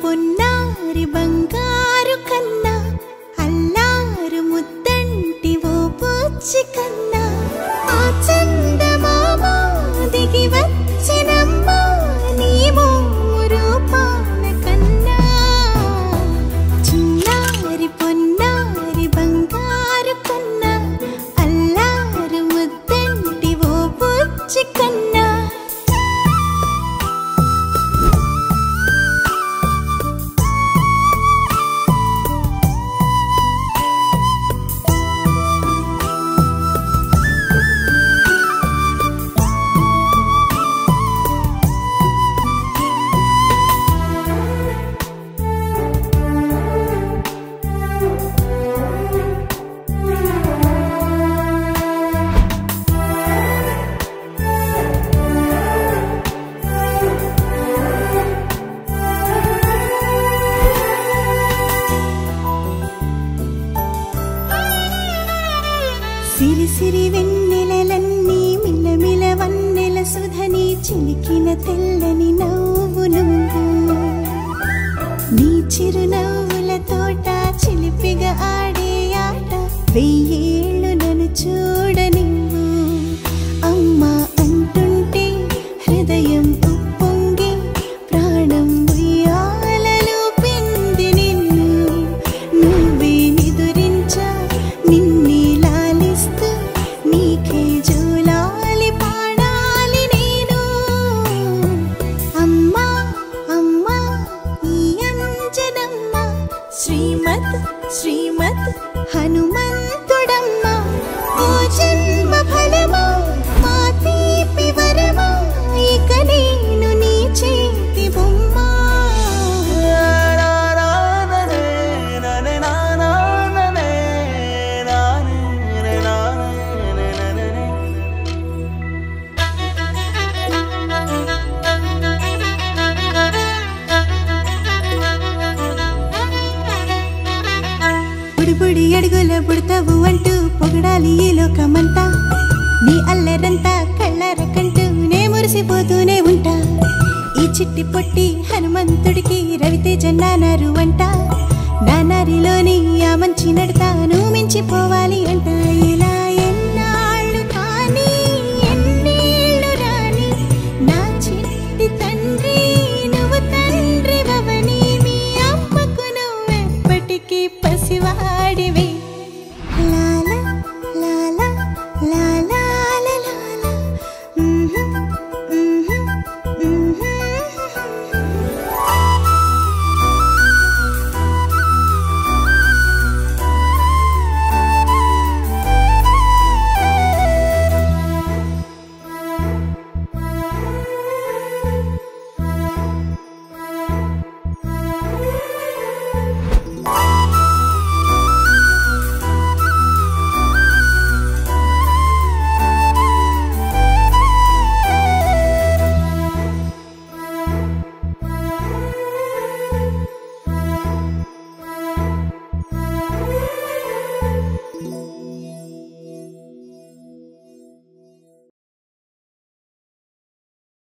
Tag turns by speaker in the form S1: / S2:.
S1: పొన్నారి బంగారు కన్నా అల్లారు ముద్దంటి ఓ పూచి కన్నా ఆ చందమామ దిగి వచ్చినమ్మ నీ రూపాల కన్నా చిన్నారి పొన్నారి బంగారు కన్నా అల్లారు ముద్దంటి ఓ పూచి కన్నా సిరి సిరి వెన్నెలలన్నీ మిలమిల వన్నెల సుధని చిలికిన తెల్లని నవ్వు నువ్వు నీ చిరునవ్వుల తోట చిలిపిగా ఆడే ఆట వెయ్యేళ్ళు నన్ను చూడ నువ్వు అమ్మా అంటుంటే హృదయం ఉప్పొంగి ప్రాణం ఉయ్యాలలో పిండి నిన్ను నువ్వే నిదురించా నిన్నే నీకే జోలాలి పాడాలి నేను అమ్మా అమ్మా ఈ అంజనమ్మ శ్రీమత్ శ్రీమత్ హనుమంతుడమ్మ ఓ జన్మ ఫలమా మా తీపి వరమా ఇక నేను నీ చేతి బొమ్మ బుడి అడుగుల బుడతావు అంటూ పొగడాలి ఈ లోకమంతా నీ అల్లరంతా కళ్ళరకంటూ నే మురిసిపోతూనే ఉంటా ఈ చిట్టి పొట్టి